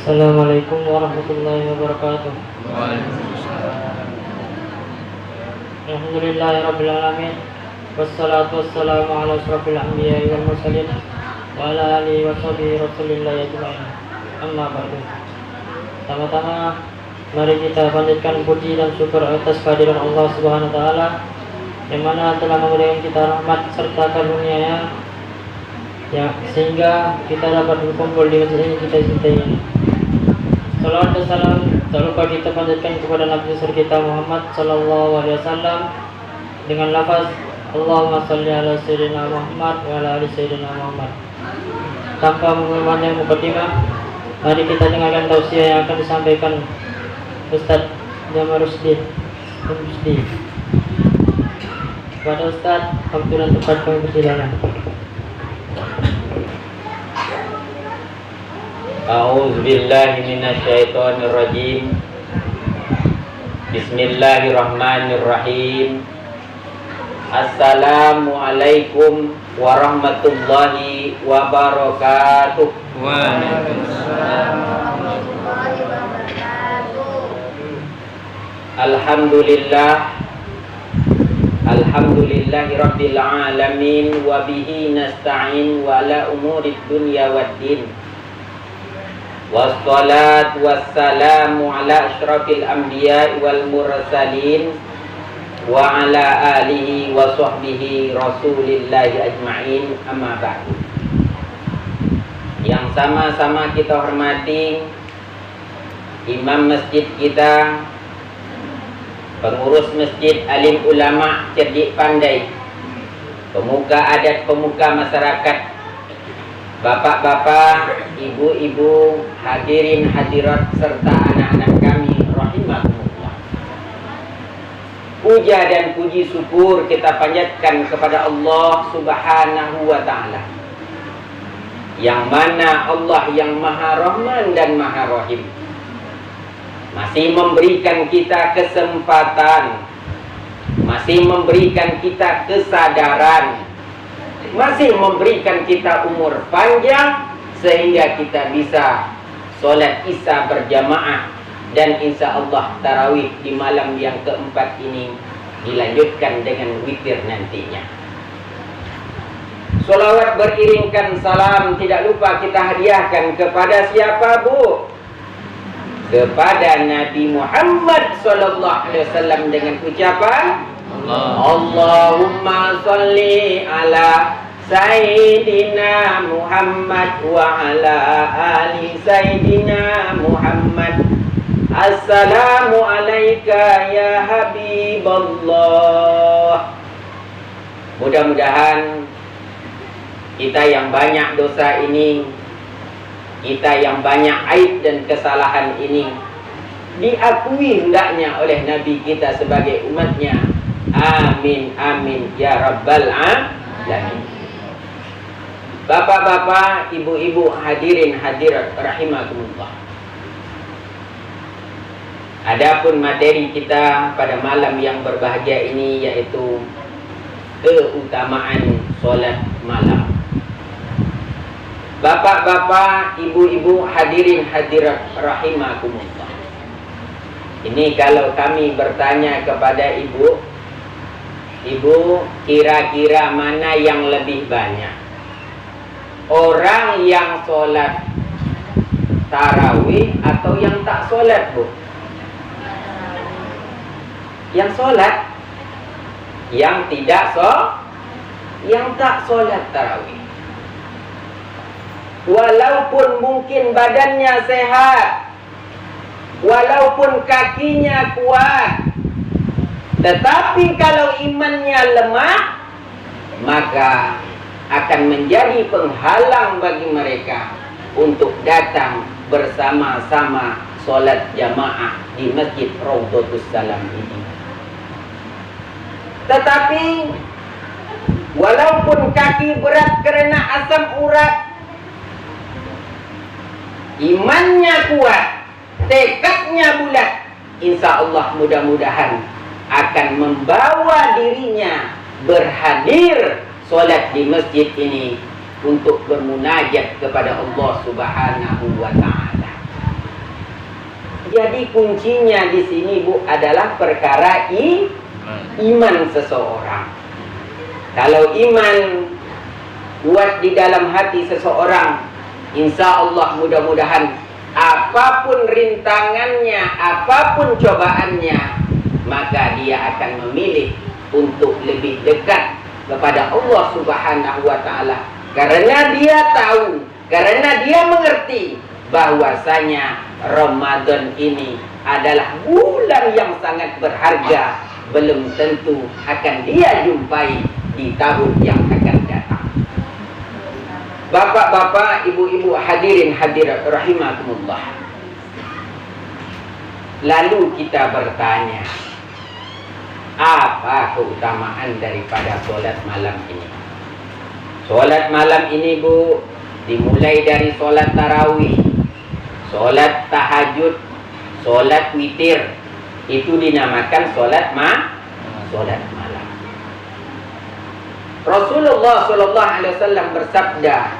Assalamualaikum warahmatullahi wabarakatuh. Alhamdulillahirabbil alamin. Wassalatu wassalamu ala asyrafil anbiya'i wal mursalin wa ala alihi wa sahbihi rasulillahi ajma'in. Amma ba'du. Pertama-tama mari kita panjatkan puji dan syukur atas kehadiran Allah Subhanahu wa taala yang mana telah memberikan kita rahmat serta karunia-Nya ya sehingga kita dapat berkumpul di masjid ini kita cintai ini. Salawat dan salam tak lupa kita panjatkan kepada Nabi besar kita Muhammad sallallahu alaihi wasallam dengan lafaz Allahumma shalli ala sayyidina Muhammad wa ala ali sayyidina Muhammad. Tanpa mengulangi mukadimah, mari kita dengarkan tausiah yang akan disampaikan Ustaz Jamal Rusdi. Kepada Ustaz, waktu dan tempat kami persilakan. A'udzu billahi minasyaitonir rajim. Bismillahirrahmanirrahim. Assalamualaikum warahmatullahi wabarakatuh. Waalaikumsalam warahmatullahi wabarakatuh. Alhamdulillahi rabbil alamin wa bihi nasta'in wa ala umurid dunya waddin. Wassalatu wassalamu ala asyrafil anbiya'i wal mursalin wa ala alihi wa sahbihi rasulillahi ajma'in, amma ba'du. Yang sama-sama kita hormati imam masjid kita, pengurus masjid, alim ulama, cerdik pandai, pemuka adat, pemuka masyarakat, bapak-bapak, ibu-ibu, hadirin hadirat serta anak-anak kami rahimakumullah. Puja dan puji syukur kita panjatkan kepada Allah Subhanahu wa taala, yang mana Allah yang Maha Rahman dan Maha Rahim masih memberikan kita kesempatan, masih memberikan kita kesadaran, masih memberikan kita umur panjang sehingga kita bisa sholat isya berjamaah, dan insya Allah tarawih di malam yang keempat ini dilanjutkan dengan witir nantinya. Sholawat beriringkan salam tidak lupa kita hadiahkan kepada siapa, Bu? Kepada Nabi Muhammad sallallahu alaihi wasallam dengan ucapan Allahumma sholli ala Sayyidina Muhammad wa ala ali Sayyidina Muhammad. Assalamu alayka ya Habiballah. Mudah-mudahan kita yang banyak dosa ini, kita yang banyak aib dan kesalahan ini diakui hendaknya oleh Nabi kita sebagai umatnya. Amin amin ya rabbal alamin. Bapak-bapak, ibu-ibu, hadirin hadirat rahimakumullah. Adapun materi kita pada malam yang berbahagia ini yaitu keutamaan solat malam. Bapak-bapak, ibu-ibu, hadirin hadirat rahimakumullah. Ini kalau kami bertanya kepada ibu, ibu kira-kira mana yang lebih banyak? Orang yang sholat tarawih atau yang tak sholat, Bu? Yang sholat, yang tidak yang tak sholat tarawih. Walaupun mungkin badannya sehat, walaupun kakinya kuat, tetapi kalau imannya lemah, maka akan menjadi penghalang bagi mereka untuk datang bersama-sama sholat jamaah di Masjid Raudhatus Salam ini. Tetapi walaupun kaki berat karena asam urat, imannya kuat, tekadnya bulat, insya Allah mudah-mudahan akan membawa dirinya berhadir sholat di masjid ini untuk bermunajat kepada Allah Subhanahu wa ta'ala. Jadi kuncinya di sini Bu adalah perkara iman seseorang. Kalau iman kuat di dalam hati seseorang, insya Allah mudah-mudahan apapun rintangannya, apapun cobaannya, maka dia akan memilih untuk lebih dekat kepada Allah Subhanahu wa Ta'ala. Karena dia tahu, karena dia mengerti bahwasanya Ramadan ini adalah bulan yang sangat berharga, belum tentu akan dia jumpai di tahun yang akan datang. Bapak-bapak, ibu-ibu, hadirin hadirat rahimakumullah. Lalu kita bertanya, apa keutamaan daripada solat malam ini? Solat malam ini Bu, dimulai dari solat tarawih, solat tahajud, solat witir. Itu dinamakan solat malam. Rasulullah SAW bersabda,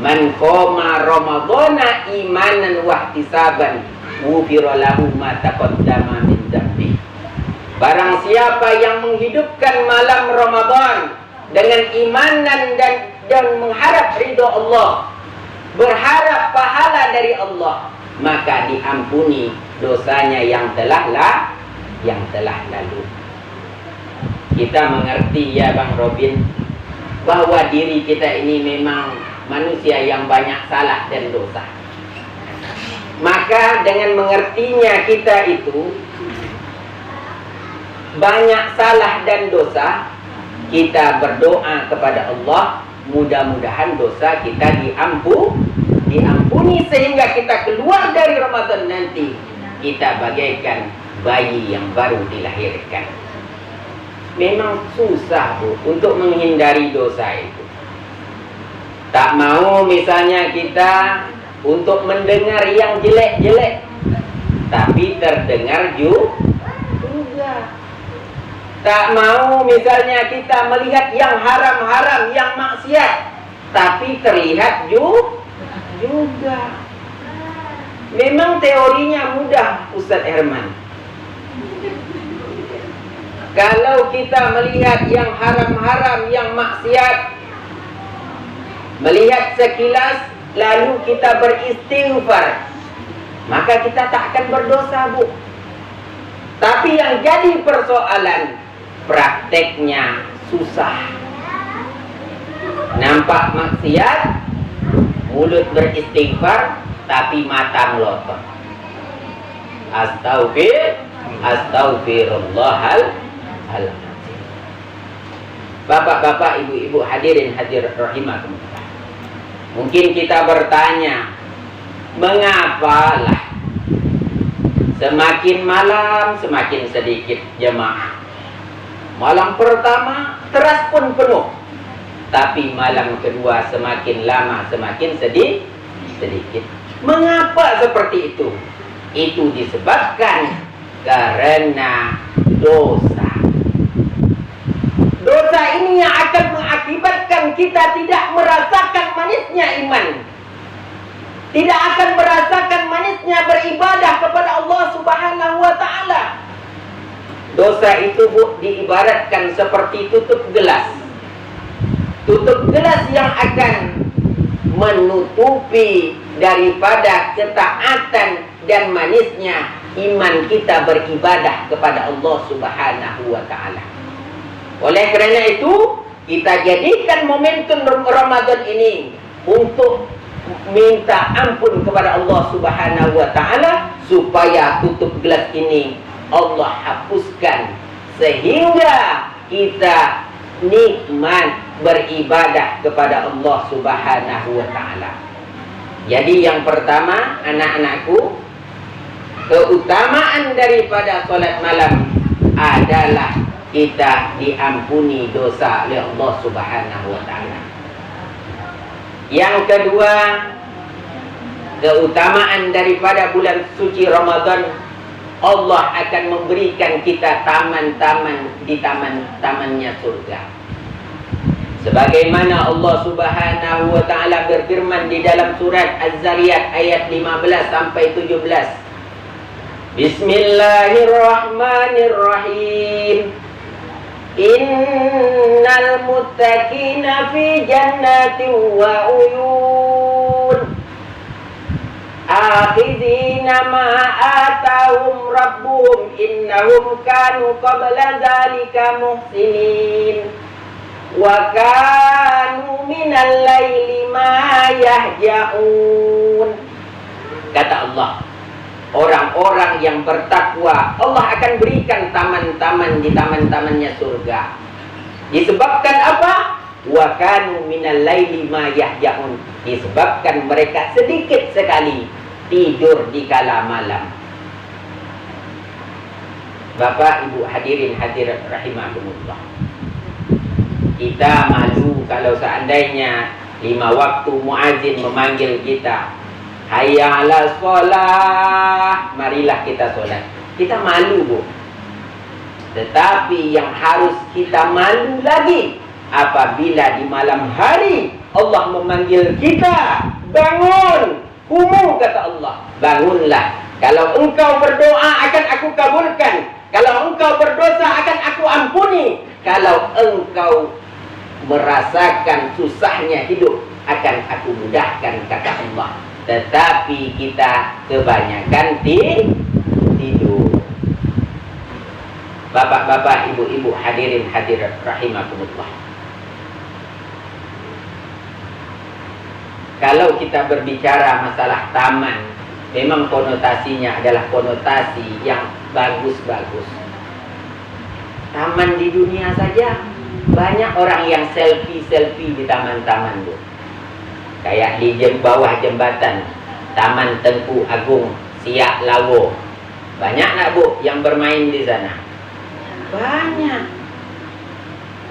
"Man qama Ramadhana imanan wa ihtisaban, ghufira lahu ma taqaddama min dhanbi." Barang siapa yang menghidupkan malam Ramadan dengan imanan dan mengharap ridho Allah, berharap pahala dari Allah, maka diampuni dosanya yang telah lalu. Kita mengerti ya Bang Robin, bahwa diri kita ini memang manusia yang banyak salah dan dosa. Maka dengan mengertinya kita itu banyak salah dan dosa, kita berdoa kepada Allah, mudah-mudahan dosa kita diampuni sehingga kita keluar dari Ramadan nanti kita bagaikan bayi yang baru dilahirkan. Memang susah Bu untuk menghindari dosa itu. Tak mau misalnya kita untuk mendengar yang jelek-jelek, tapi terdengar juga. Tak mau misalnya kita melihat yang haram-haram, yang maksiat, tapi terlihat juga. Memang teorinya mudah Ustaz Herman. Kalau kita melihat yang haram-haram, yang maksiat, melihat sekilas, lalu kita beristighfar, maka kita tak akan berdosa Bu. Tapi yang jadi persoalan, prakteknya susah. Nampak maksiat, mulut beristighfar, tapi mata melotot. Astaghfirullahal. Bapak-bapak, ibu-ibu, hadirin hadirat rahimakumullah. Mungkin kita bertanya, mengapalah semakin malam semakin sedikit jemaah? Malam pertama teras pun penuh, tapi malam kedua semakin lama semakin sedikit. Mengapa seperti itu? Itu disebabkan karena dosa. Dosa ini yang akan mengakibatkan kita tidak merasakan manisnya iman, tidak akan merasakan manisnya beribadah kepada Allah Subhanahu wa Ta'ala. Dosa itu Bu diibaratkan seperti tutup gelas. Tutup gelas yang akan menutupi daripada ketaatan dan manisnya iman kita beribadah kepada Allah Subhanahu wa Ta'ala. Oleh kerana itu, kita jadikan momentum Ramadan ini untuk minta ampun kepada Allah Subhanahu wa Ta'ala, supaya tutup gelas ini Allah hapuskan, sehingga kita nikmat beribadah kepada Allah Subhanahu wa Ta'ala. Jadi yang pertama, anak-anakku, keutamaan daripada solat malam adalah kita diampuni dosa oleh Allah Subhanahu wa Ta'ala. Yang kedua, keutamaan daripada bulan suci Ramadan, Allah akan memberikan kita taman-taman di taman-tamannya surga. Sebagaimana Allah Subhanahu wa Ta'ala berfirman di dalam surat Az-Zariyat ayat 15 sampai 17. Bismillahirrahmanirrahim. Innal muttaqina fi jannatin wa uyun. Akhidina ma atahum rabbuhum innahum kanu qabla dzalika muhsinin wa kanu minal laili ma yahja'un. Kata Allah, orang-orang yang bertakwa Allah akan berikan taman-taman di taman-tamannya surga. Disebabkan apa? Wa kanu minal laili ma yahja'un. Disebabkan mereka sedikit sekali tidur di kala malam. Bapak, Ibu, hadirin hadirat rahimahumullah. Kita malu kalau seandainya 5 waktu muazin memanggil kita, hayya 'alas shalah, marilah kita sholat. Kita malu, Bu. Tetapi yang harus kita malu lagi apabila di malam hari Allah memanggil kita, bangun, kumu, kata Allah, bangunlah. Kalau engkau berdoa akan aku kabulkan. Kalau engkau berdosa akan aku ampuni. Kalau engkau merasakan susahnya hidup akan aku mudahkan, kata Allah. Tetapi kita kebanyakan tidur. Bapak-bapak, ibu-ibu, hadirin hadirat rahimakumullah. Kalau kita berbicara masalah taman, memang konotasinya adalah konotasi yang bagus-bagus. Taman di dunia saja banyak orang yang selfie-selfie di taman-taman, Bu. Kayak di bawah jembatan Taman Tengku Agung, Siak Lawo. Banyak nak, Bu, yang bermain di sana? Banyak.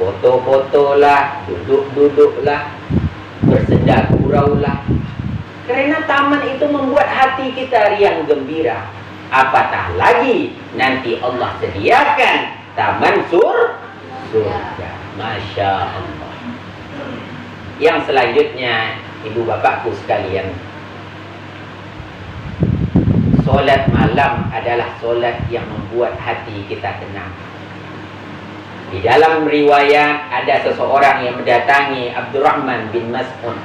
Foto-foto lah, duduk-duduk lah, bersedak gurau lah. Karena taman itu membuat hati kita riang gembira. Apatah lagi nanti Allah sediakan taman surga. Masya Allah. Yang selanjutnya, ibu bapakku sekalian, solat malam adalah solat yang membuat hati kita tenang. Di dalam riwayat ada seseorang yang mendatangi Abdurrahman bin Mas'ud.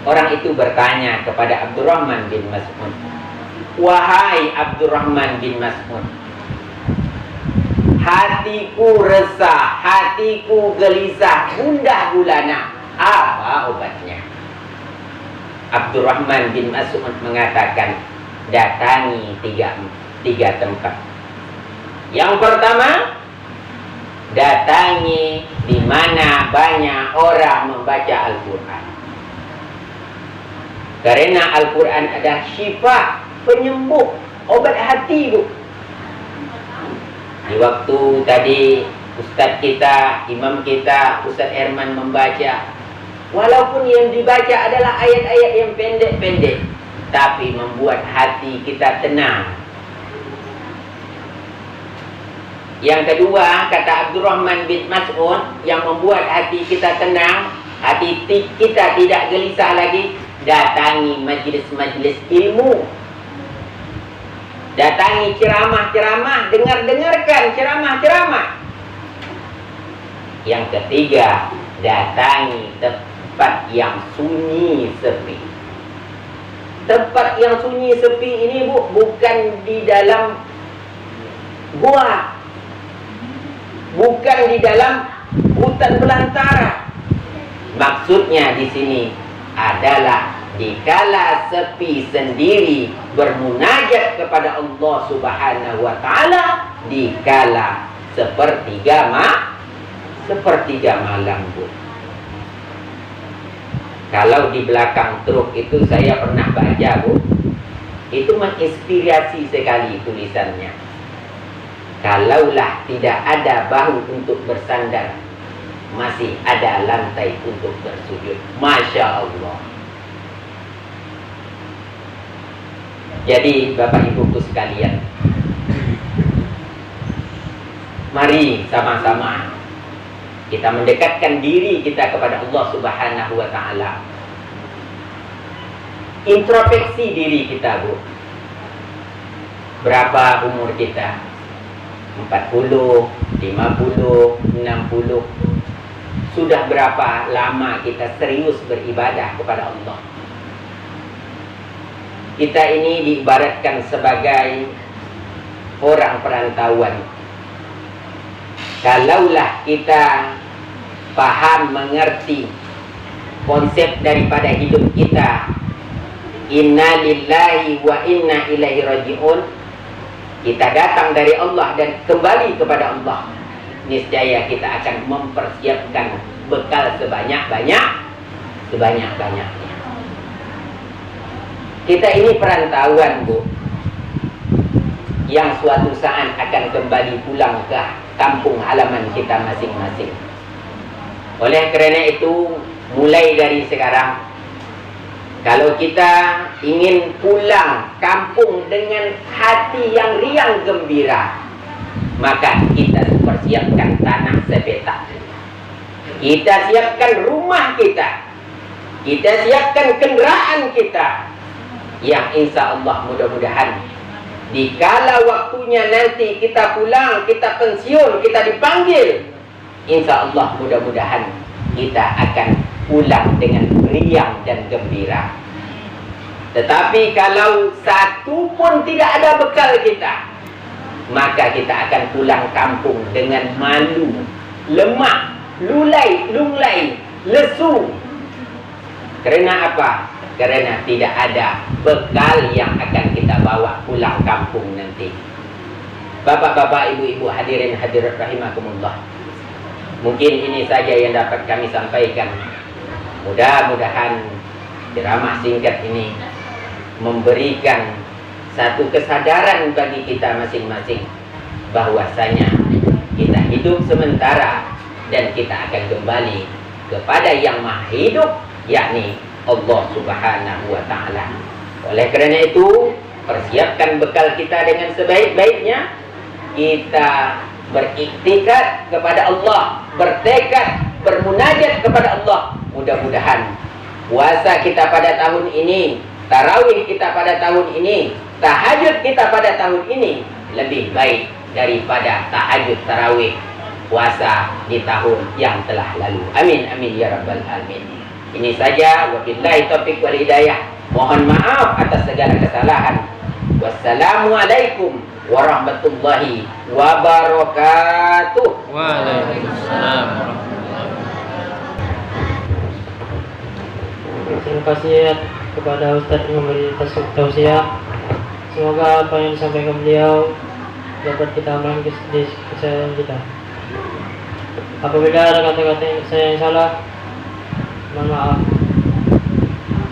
Orang itu bertanya kepada Abdurrahman bin Mas'ud, wahai Abdurrahman bin Mas'ud, hatiku resah, hatiku gelisah, gundah gulana, apa obatnya? Abdurrahman bin Mas'ud mengatakan, datangi tiga tempat. Yang pertama, datangi di mana banyak orang membaca Al-Quran. Karena Al-Quran adalah syifa, penyembuh, obat hati, Bu. Di waktu tadi Ustaz kita, imam kita, Ustaz Herman membaca, walaupun yang dibaca adalah ayat-ayat yang pendek-pendek, tapi membuat hati kita tenang. Yang kedua, kata Abdurrahman bin Mas'ud, yang membuat hati kita tenang, hati kita tidak gelisah lagi, datangi majlis-majlis ilmu. Datangi ceramah-ceramah, dengarkan ceramah-ceramah. Yang ketiga, datangi tempat yang sunyi sepi. Tempat yang sunyi sepi ini, Bu, bukan di dalam gua, bukan di dalam hutan belantara. Maksudnya di sini adalah dikala sepi sendiri bermunajat kepada Allah Subhanahu wa taala, dikala sepertiga malam, Bu. Kalau di belakang truk itu saya pernah baca, Bu. Itu menginspirasi sekali tulisannya. Kalaulah tidak ada bahu untuk bersandar, masih ada lantai untuk bersujud. Masya Allah. Jadi Bapak Ibuku sekalian, mari sama-sama kita mendekatkan diri kita kepada Allah Subhanahu wa taala. Introspeksi diri kita, Bu. Berapa umur kita? 40, 50, 60. Sudah berapa lama kita serius beribadah kepada Allah? Kita ini diibaratkan sebagai orang perantauan. Kalaulah kita paham, mengerti konsep daripada hidup kita, inna lillahi wa inna ilaihi raji'un, kita datang dari Allah dan kembali kepada Allah, niscaya kita akan mempersiapkan bekal sebanyak-banyaknya. Kita ini perantauan, Bu, yang suatu saat akan kembali pulang ke kampung halaman kita masing-masing. Oleh kerana itu, mulai dari sekarang, kalau kita ingin pulang kampung dengan hati yang riang gembira, maka kita persiapkan tanah sepetak. Kita siapkan rumah kita. Kita siapkan kenderaan kita. Yang insya Allah mudah-mudahan dikala waktunya nanti kita pulang, kita pensiun, kita dipanggil, insya Allah mudah-mudahan kita akan pulang dengan riang dan gembira. Tetapi kalau satu pun tidak ada bekal kita, maka kita akan pulang kampung dengan malu, lemah, lunglai, lesu. Karena apa? Karena tidak ada bekal yang akan kita bawa pulang kampung nanti. Bapak-bapak, ibu-ibu, hadirin hadirat rahimakumullah. Mungkin ini saja yang dapat kami sampaikan. Mudah-mudahan ceramah singkat ini memberikan satu kesadaran bagi kita masing-masing bahwasanya kita hidup sementara dan kita akan kembali kepada yang maha hidup, yakni Allah Subhanahu wa ta'ala. Oleh kerana itu, persiapkan bekal kita dengan sebaik-baiknya. Kita beriktikad kepada Allah, bertekad, bermunajat kepada Allah. Mudah-mudahan puasa kita pada tahun ini, tarawih kita pada tahun ini, tahajud kita pada tahun ini lebih baik daripada tahajud tarawih puasa di tahun yang telah lalu. Amin, amin ya rabbal alamin. Ini saja, wabillahi taufiq wal hidayah. Mohon maaf atas segala kesalahan. Wassalamualaikum warahmatullahi wabarakatuh. Waalaikumsalam. Terima kasih kepada Ustadz yang memberi tausiah. Semoga apa yang disampaikan beliau dapat kita amalkan di keseharian kita. Apabila ada kata-kata saya yang salah, mohon maaf.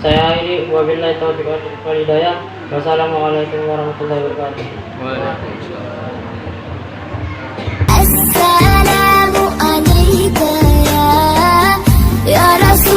Saya akhiri, wabillahi taufiq wal hidayah. Wassalamualaikum warahmatullahi wabarakatuh. Waalaikumsalam. Assalamu alaikum ya Rasul.